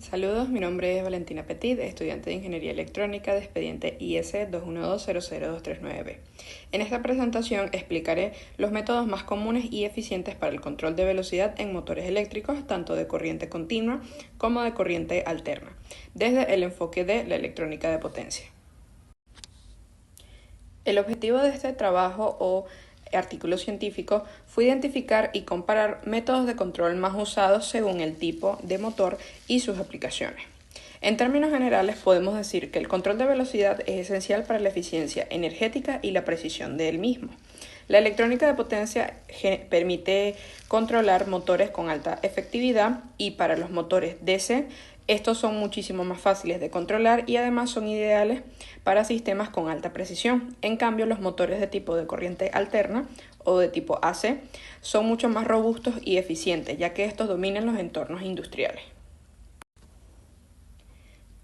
Saludos, mi nombre es Valentina Petit, estudiante de Ingeniería Electrónica de expediente IS 212-00239B. En esta presentación explicaré los métodos más comunes y eficientes para el control de velocidad en motores eléctricos, tanto de corriente continua como de corriente alterna, desde el enfoque de la electrónica de potencia. El objetivo de este trabajo o artículo científico fue identificar y comparar métodos de control más usados según el tipo de motor y sus aplicaciones. En términos generales, podemos decir que el control de velocidad es esencial para la eficiencia energética y la precisión del mismo. La electrónica de potencia permite controlar motores con alta efectividad y para los motores DC, estos son muchísimo más fáciles de controlar y además son ideales para sistemas con alta precisión. En cambio, los motores de tipo de corriente alterna o de tipo AC son mucho más robustos y eficientes, ya que estos dominan los entornos industriales.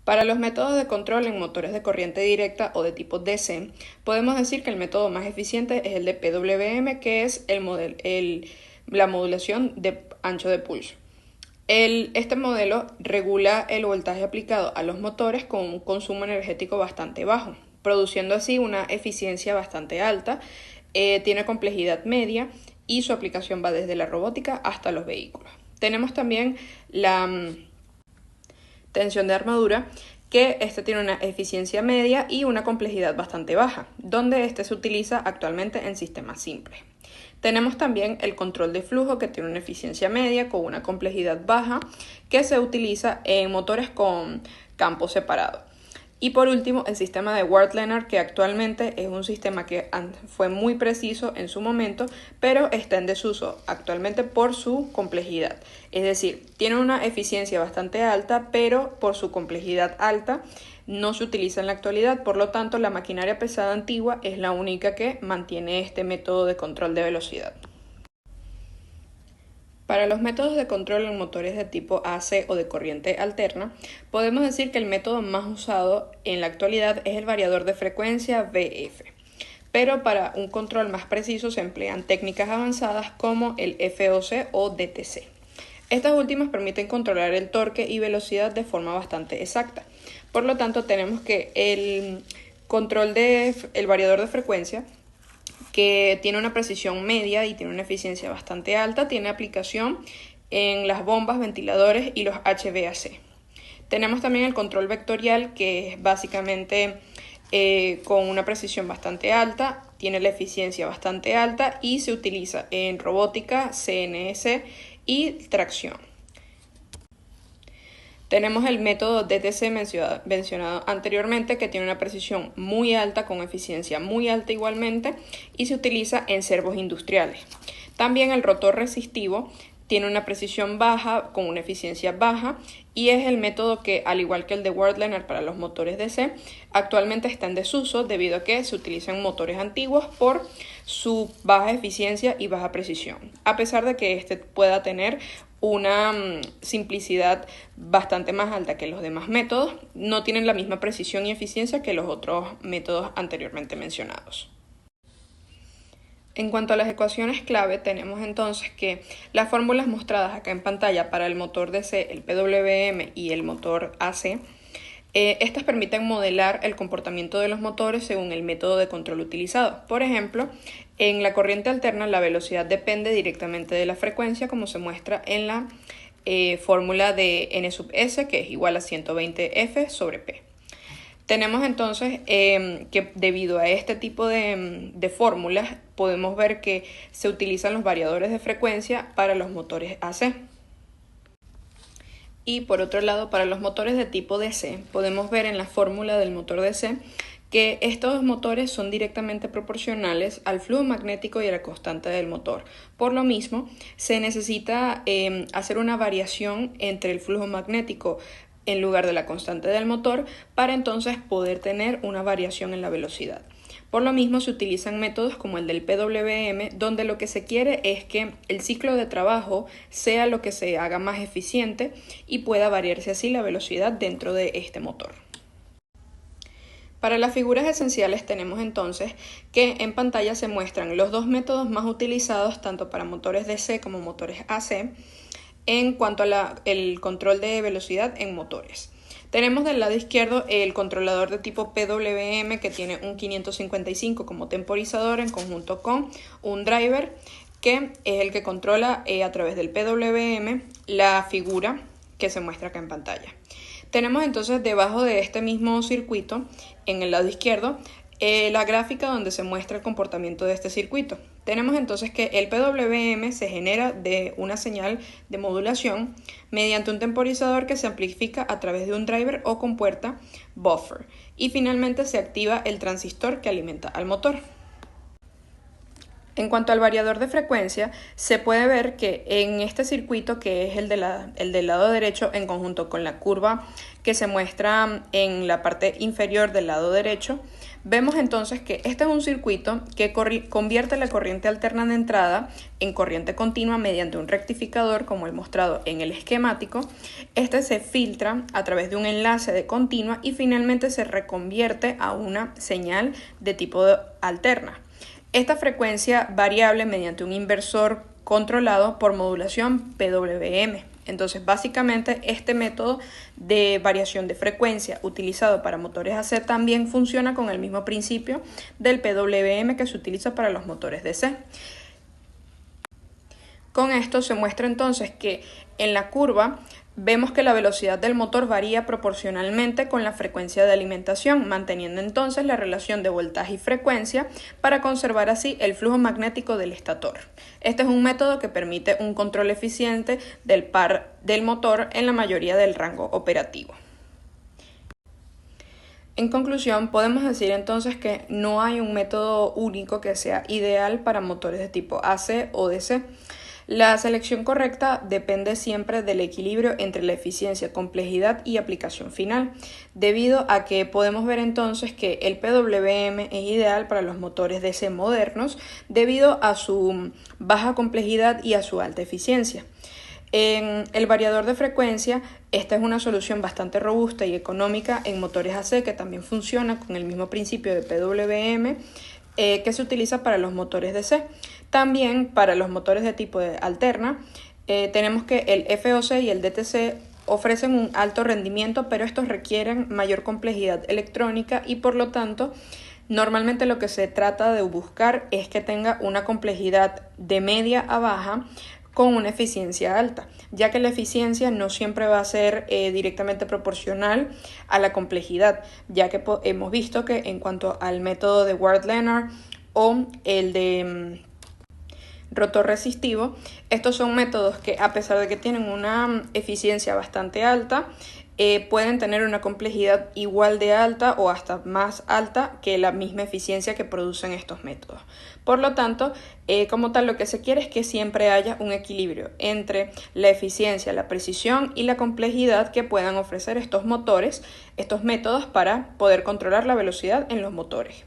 Para los métodos de control en motores de corriente directa o de tipo DC, podemos decir que el método más eficiente es el de PWM, que es la modulación de ancho de pulso. Este modelo regula el voltaje aplicado a los motores con un consumo energético bastante bajo, produciendo así una eficiencia bastante alta, tiene complejidad media y su aplicación va desde la robótica hasta los vehículos. Tenemos también la tensión de armadura, que tiene una eficiencia media y una complejidad bastante baja, donde se utiliza actualmente en sistemas simples. Tenemos también el control de flujo, que tiene una eficiencia media con una complejidad baja, que se utiliza en motores con campo separado. Y por último, el sistema de Ward-Leonard, que actualmente es un sistema que fue muy preciso en su momento, pero está en desuso actualmente por su complejidad. Es decir, tiene una eficiencia bastante alta, pero por su complejidad alta no se utiliza en la actualidad. Por lo tanto, la maquinaria pesada antigua es la única que mantiene este método de control de velocidad. Para los métodos de control en motores de tipo AC o de corriente alterna, podemos decir que el método más usado en la actualidad es el variador de frecuencia VF. Pero para un control más preciso se emplean técnicas avanzadas como el FOC o DTC. Estas últimas permiten controlar el torque y velocidad de forma bastante exacta. Por lo tanto, tenemos que el variador de frecuencia, que tiene una precisión media y tiene una eficiencia bastante alta, tiene aplicación en las bombas, ventiladores y los HVAC. Tenemos también el control vectorial, que es básicamente con una precisión bastante alta, tiene la eficiencia bastante alta y se utiliza en robótica, CNC y tracción. Tenemos el método DTC mencionado anteriormente, que tiene una precisión muy alta con eficiencia muy alta igualmente y se utiliza en servos industriales. También el rotor resistivo tiene una precisión baja con una eficiencia baja y es el método que, al igual que el de Ward-Leonard para los motores DC, actualmente está en desuso debido a que se utilizan motores antiguos por su baja eficiencia y baja precisión, a pesar de que pueda tener una simplicidad bastante más alta que los demás métodos, no tienen la misma precisión y eficiencia que los otros métodos anteriormente mencionados. En cuanto a las ecuaciones clave, tenemos entonces que las fórmulas mostradas acá en pantalla para el motor DC, el PWM y el motor AC, estas permiten modelar el comportamiento de los motores según el método de control utilizado. Por ejemplo, en la corriente alterna la velocidad depende directamente de la frecuencia, como se muestra en la fórmula de N sub S, que es igual a 120 F sobre P. Tenemos entonces que debido a este tipo de fórmulas podemos ver que se utilizan los variadores de frecuencia para los motores AC. Y por otro lado, para los motores de tipo DC, podemos ver en la fórmula del motor DC que estos motores son directamente proporcionales al flujo magnético y a la constante del motor. Por lo mismo, se necesita hacer una variación entre el flujo magnético en lugar de la constante del motor para entonces poder tener una variación en la velocidad. Por lo mismo se utilizan métodos como el del PWM, donde lo que se quiere es que el ciclo de trabajo sea lo que se haga más eficiente y pueda variarse así la velocidad dentro de este motor. Para las figuras esenciales tenemos entonces que en pantalla se muestran los dos métodos más utilizados tanto para motores DC como motores AC, en cuanto a el control de velocidad en motores. Tenemos del lado izquierdo el controlador de tipo PWM que tiene un 555 como temporizador en conjunto con un driver que es el que controla a través del PWM la figura que se muestra acá en pantalla. Tenemos entonces debajo de este mismo circuito, en el lado izquierdo, la gráfica donde se muestra el comportamiento de este circuito. Tenemos entonces que el PWM se genera de una señal de modulación mediante un temporizador que se amplifica a través de un driver o compuerta buffer y finalmente se activa el transistor que alimenta al motor. En cuanto al variador de frecuencia, se puede ver que en este circuito, que es el del lado derecho en conjunto con la curva que se muestra en la parte inferior del lado derecho, vemos entonces que este es un circuito que convierte la corriente alterna de entrada en corriente continua mediante un rectificador como el mostrado en el esquemático. Este se filtra a través de un enlace de continua y finalmente se reconvierte a una señal de tipo alterna. Esta frecuencia variable mediante un inversor controlado por modulación PWM. Entonces, básicamente, este método de variación de frecuencia utilizado para motores AC también funciona con el mismo principio del PWM que se utiliza para los motores DC. Con esto se muestra entonces que en la curva vemos que la velocidad del motor varía proporcionalmente con la frecuencia de alimentación, manteniendo entonces la relación de voltaje y frecuencia para conservar así el flujo magnético del estator. Este es un método que permite un control eficiente del par del motor en la mayoría del rango operativo. En conclusión, podemos decir entonces que no hay un método único que sea ideal para motores de tipo AC o DC. La selección correcta depende siempre del equilibrio entre la eficiencia, complejidad y aplicación final, debido a que podemos ver entonces que el PWM es ideal para los motores DC modernos debido a su baja complejidad y a su alta eficiencia. En el variador de frecuencia, esta es una solución bastante robusta y económica en motores AC que también funciona con el mismo principio de PWM que se utiliza para los motores DC. También para los motores de tipo de alterna, tenemos que el FOC y el DTC ofrecen un alto rendimiento, pero estos requieren mayor complejidad electrónica y por lo tanto, normalmente lo que se trata de buscar es que tenga una complejidad de media a baja con una eficiencia alta, ya que la eficiencia no siempre va a ser directamente proporcional a la complejidad, ya que hemos visto que en cuanto al método de Ward-Lennard o el de rotor resistivo, estos son métodos que a pesar de que tienen una eficiencia bastante alta, pueden tener una complejidad igual de alta o hasta más alta que la misma eficiencia que producen estos métodos. Por lo tanto, como tal, lo que se quiere es que siempre haya un equilibrio entre la eficiencia, la precisión y la complejidad que puedan ofrecer estos motores, estos métodos para poder controlar la velocidad en los motores.